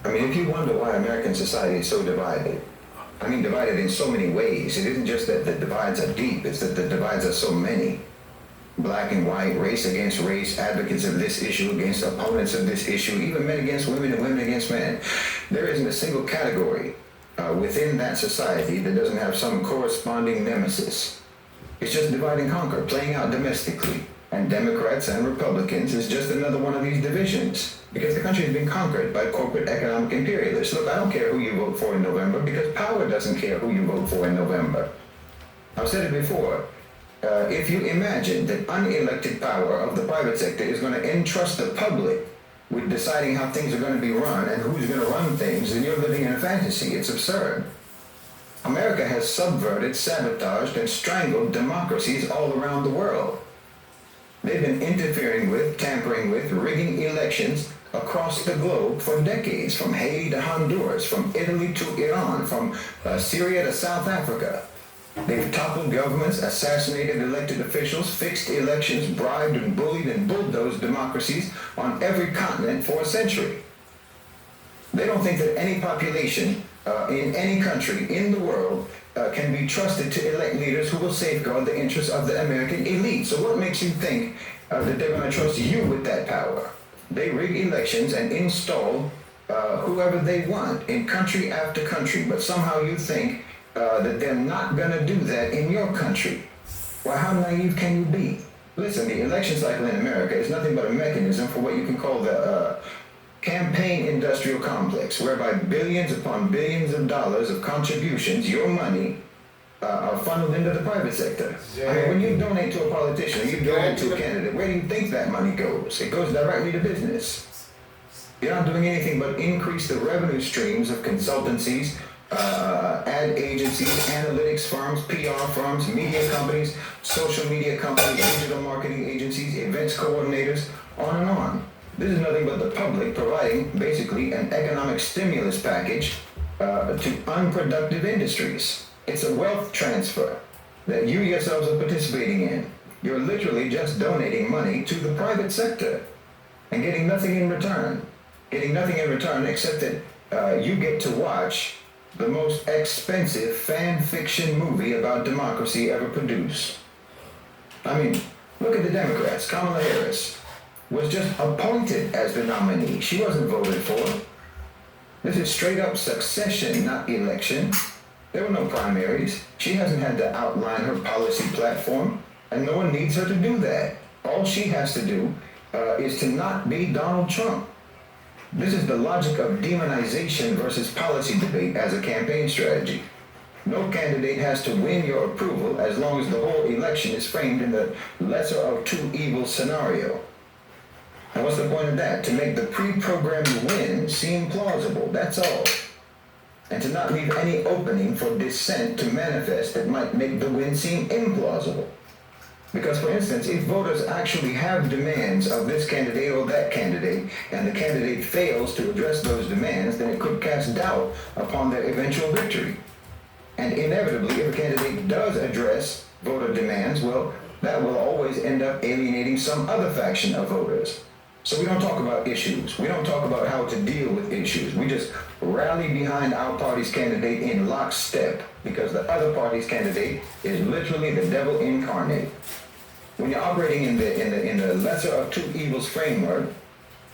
I mean, if you wonder why American society is so divided, I mean, divided in so many ways. It isn't just that the divides are deep, it's that the divides are so many. Black and white, race against race, advocates of this issue against opponents of this issue, even men against women and women against men. There isn't a single category within that society that doesn't have some corresponding nemesis. It's just divide and conquer, playing out domestically. And Democrats and Republicans is just another one of these divisions, because the country has been conquered by corporate economic imperialists. Look, I don't care who you vote for in November, because power doesn't care who you vote for in November. I've said it before. If you imagine that unelected power of the private sector is going to entrust the public with deciding how things are going to be run and who's going to run things, then you're living in a fantasy. It's absurd. America has subverted, sabotaged, and strangled democracies all around the world. They've been interfering with, tampering with, rigging elections across the globe for decades, from Haiti to Honduras, from Italy to Iran, from Syria to South Africa. They've toppled governments, assassinated elected officials, fixed elections, bribed and bullied and bulldozed democracies on every continent for a century. They don't think that any population in any country in the world can be trusted to elect leaders who will safeguard the interests of the American elite. So what makes you think that they're going to trust you with that power? They rig elections and install whoever they want in country after country, but somehow you think that they're not going to do that in your country. Well, how naive can you be? Listen, the election cycle in America is nothing but a mechanism for what you can call the campaign industrial complex, whereby billions upon billions of dollars of contributions, your money, are funneled into the private sector. I mean, when you donate to a politician, you donate to a candidate, where do you think that money goes? It goes directly to business. You're not doing anything but increase the revenue streams of consultancies, ad agencies, analytics firms, PR firms, media companies, social media companies, digital marketing agencies, events coordinators, on and on. This is nothing but the public providing basically an economic stimulus package to unproductive industries. It's a wealth transfer that you yourselves are participating in. You're literally just donating money to the private sector and getting nothing in return. Getting nothing in return except that you get to watch the most expensive fan fiction movie about democracy ever produced. I mean, look at the Democrats. Kamala Harris was just appointed as the nominee. She wasn't voted for. This is straight up succession, not election. There were no primaries. She hasn't had to outline her policy platform, and no one needs her to do that. All she has to do is to not be Donald Trump. This is the logic of demonization versus policy debate as a campaign strategy. No candidate has to win your approval as long as the whole election is framed in the lesser of two evils scenario. And what's the point of that? To make the pre-programmed win seem plausible, that's all. And to not leave any opening for dissent to manifest that might make the win seem implausible. Because, for instance, if voters actually have demands of this candidate or that candidate, and the candidate fails to address those demands, then it could cast doubt upon their eventual victory. And inevitably, if a candidate does address voter demands, well, that will always end up alienating some other faction of voters. So we don't talk about issues. We don't talk about how to deal with issues. We just rally behind our party's candidate in lockstep, because the other party's candidate is literally the devil incarnate. When you're operating in the lesser of two evils framework,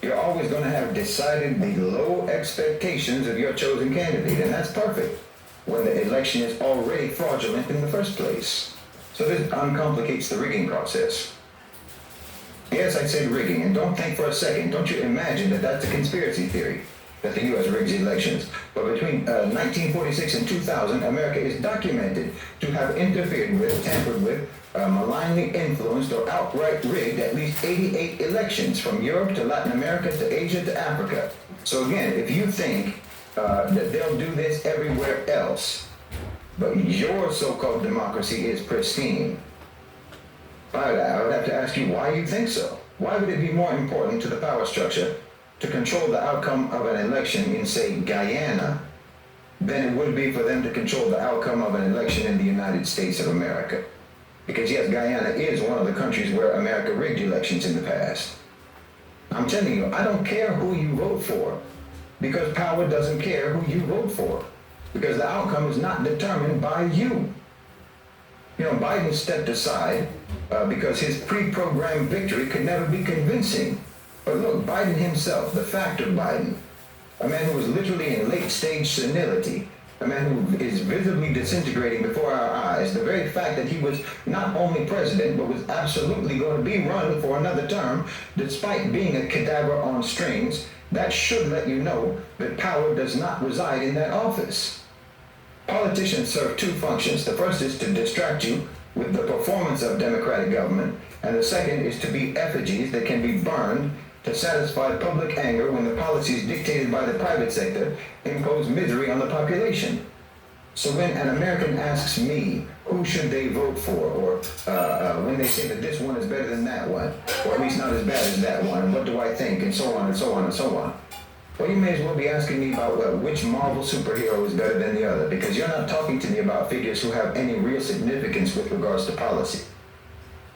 you're always going to have decidedly low expectations of your chosen candidate, and that's perfect when the election is already fraudulent in the first place. So this uncomplicates the rigging process. Yes, I said rigging, and don't think for a second, don't you imagine that that's a conspiracy theory, that the U.S. rigs elections. But between 1946 and 2000, America is documented to have interfered with, tampered with, malignly influenced, or outright rigged at least 88 elections from Europe to Latin America to Asia to Africa. So again, if you think that they'll do this everywhere else, but your so-called democracy is pristine, I would have to ask you why you think so. Why would it be more important to the power structure to control the outcome of an election in, say, Guyana, than it would be for them to control the outcome of an election in the United States of America? Because yes, Guyana is one of the countries where America rigged elections in the past. I'm telling you, I don't care who you vote for. Because power doesn't care who you vote for, because the outcome is not determined by you. You know, Biden stepped aside because his pre-programmed victory could never be convincing. But look, Biden himself, the fact of Biden, a man who was literally in late-stage senility, a man who is visibly disintegrating before our eyes, the very fact that he was not only president, but was absolutely going to be run for another term, despite being a cadaver on strings, that should let you know that power does not reside in that office. Politicians serve two functions. The first is to distract you with the performance of democratic government, and the second is to be effigies that can be burned to satisfy public anger when the policies dictated by the private sector impose misery on the population. So when an American asks me who should they vote for, or when they say that this one is better than that one, or at least not as bad as that one, and what do I think, and so on and so on and so on, well, you may as well be asking me about which Marvel superhero is better than the other, because you're not talking to me about figures who have any real significance with regards to policy.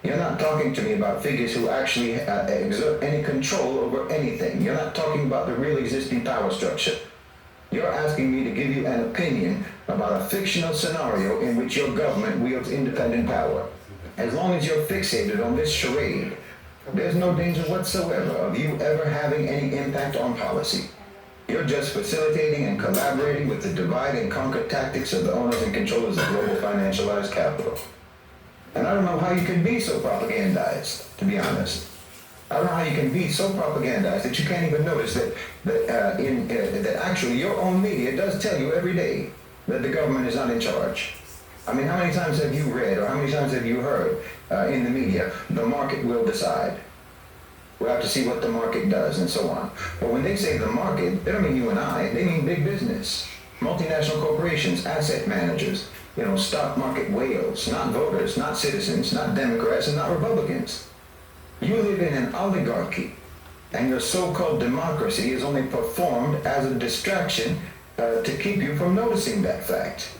You're not talking to me about figures who actually exert any control over anything. You're not talking about the real existing power structure. You're asking me to give you an opinion about a fictional scenario in which your government wields independent power. As long as you're fixated on this charade, there's no danger whatsoever of you ever having any impact on policy. You're just facilitating and collaborating with the divide and conquer tactics of the owners and controllers of global financialized capital. And I don't know how you can be so propagandized, to be honest. I don't know how you can be so propagandized that you can't even notice that actually your own media does tell you every day that the government is not in charge. I mean, how many times have you read, or how many times have you heard in the media, the market will decide? We'll have to see what the market does, and so on. But when they say the market, they don't mean you and I, they mean big business. Multinational corporations, asset managers, stock market whales, not voters, not citizens, not Democrats, and not Republicans. You live in an oligarchy, and your so-called democracy is only performed as a distraction to keep you from noticing that fact.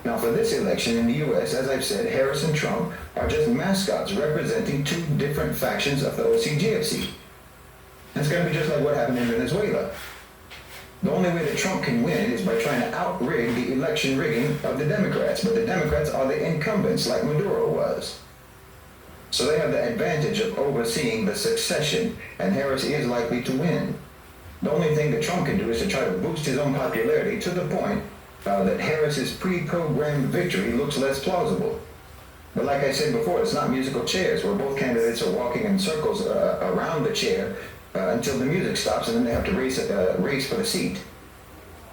Now, for this election in the U.S., as I've said, Harris and Trump are just mascots representing two different factions of the OCGFC. It's going to be just like what happened in Venezuela. The only way that Trump can win is by trying to outrig the election rigging of the Democrats. But the Democrats are the incumbents, like Maduro was. So they have the advantage of overseeing the succession, and Harris is likely to win. The only thing that Trump can do is to try to boost his own popularity to the point that Harris's pre-programmed victory looks less plausible. But like I said before, it's not musical chairs where both candidates are walking in circles around the chair until the music stops, and then they have to race for the seat.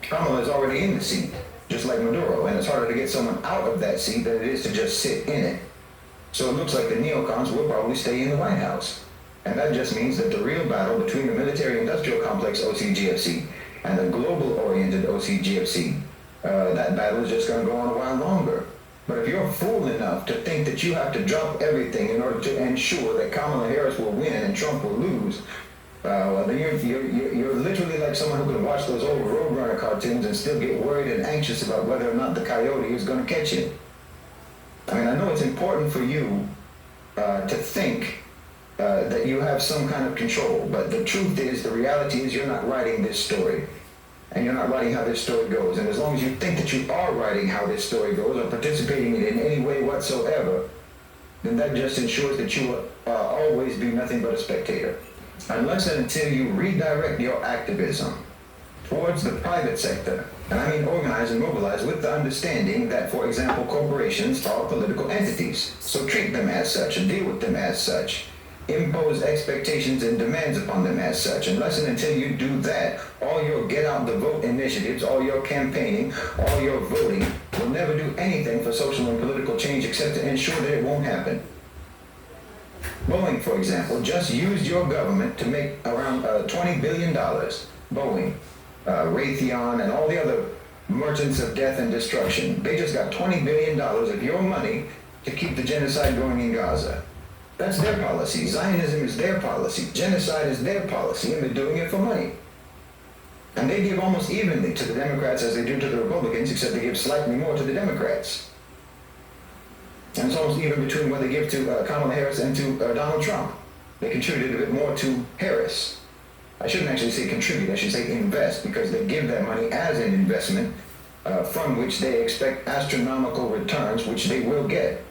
Kamala is already in the seat, just like Maduro, and it's harder to get someone out of that seat than it is to just sit in it. So it looks like the neocons will probably stay in the White House. And that just means that the real battle between the military-industrial complex OCGFC and the global-oriented OCGFC, that battle is just going to go on a while longer. But if you're fool enough to think that you have to drop everything in order to ensure that Kamala Harris will win and Trump will lose, well, then you're literally like someone who can watch those old Roadrunner cartoons and still get worried and anxious about whether or not the coyote is going to catch him. I mean, I know it's important for you to think that you have some kind of control, but the truth is, the reality is you're not writing this story. And you're not writing how this story goes. And as long as you think that you are writing how this story goes or participating in it in any way whatsoever, then that just ensures that you will always be nothing but a spectator. Unless and until you redirect your activism towards the private sector, and I mean organize and mobilize with the understanding that, for example, corporations are political entities. So treat them as such and deal with them as such. Impose expectations and demands upon them as such. Unless and until you do that, all your get out the vote initiatives, all your campaigning, all your voting will never do anything for social and political change except to ensure that it won't happen. Boeing, for example, just used your government to make around $20 billion. Boeing, Raytheon, and all the other merchants of death and destruction. They just got $20 billion of your money to keep the genocide going in Gaza. That's their policy. Zionism is their policy. Genocide is their policy, and they're doing it for money. And they give almost evenly to the Democrats as they do to the Republicans, except they give slightly more to the Democrats. And it's almost even between what they give to Kamala Harris and to Donald Trump. They contributed a bit more to Harris. I shouldn't actually say contribute, I should say invest, because they give that money as an investment from which they expect astronomical returns, which they will get.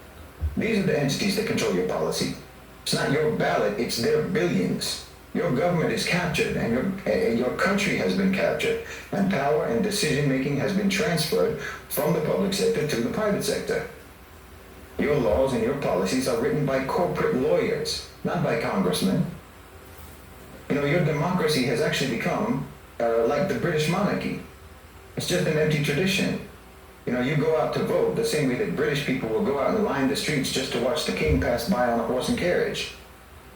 These are the entities that control your policy. It's not your ballot, it's their billions. Your government is captured, and your country has been captured, and power and decision-making has been transferred from the public sector to the private sector. Your laws and your policies are written by corporate lawyers, not by congressmen. You know, your democracy has actually become like the British monarchy. It's just an empty tradition. You know, you go out to vote the same way that British people will go out and line the streets just to watch the king pass by on a horse and carriage.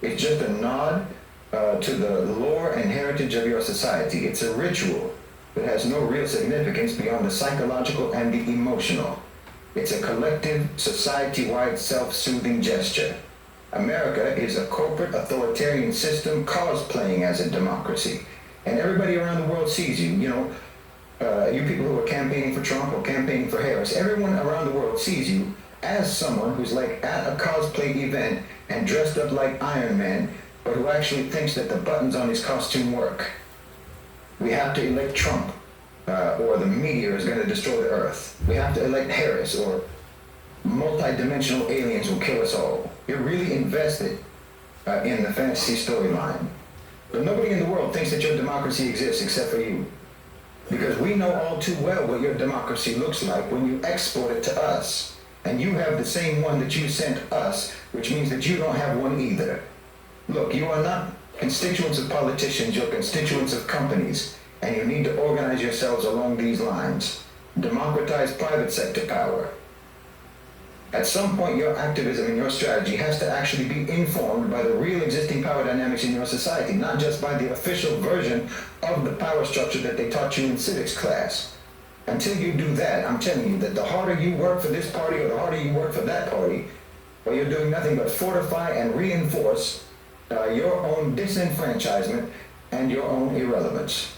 It's just a nod to the lore and heritage of your society. It's a ritual that has no real significance beyond the psychological and the emotional. It's a collective, society-wide, self-soothing gesture. America is a corporate authoritarian system cosplaying as a democracy. And everybody around the world sees you. You know, you people who are campaigning for Trump or campaigning for Harris, everyone around the world sees you as someone who's like at a cosplay event and dressed up like Iron Man, but who actually thinks that the buttons on his costume work. We have to elect Trump, or the meteor is going to destroy the earth. We have to elect Harris, or multi-dimensional aliens will kill us all. You're really invested in the fantasy storyline. But nobody in the world thinks that your democracy exists except for you. Because we know all too well what your democracy looks like when you export it to us. And you have the same one that you sent us, which means that you don't have one either. Look, you are not constituents of politicians, you're constituents of companies, and you need to organize yourselves along these lines. Democratize private sector power. At some point, your activism and your strategy has to actually be informed by the real existing power dynamics in your society, not just by the official version of the power structure that they taught you in civics class. Until you do that, I'm telling you that the harder you work for this party or the harder you work for that party, well, you're doing nothing but fortify and reinforce your own disenfranchisement and your own irrelevance.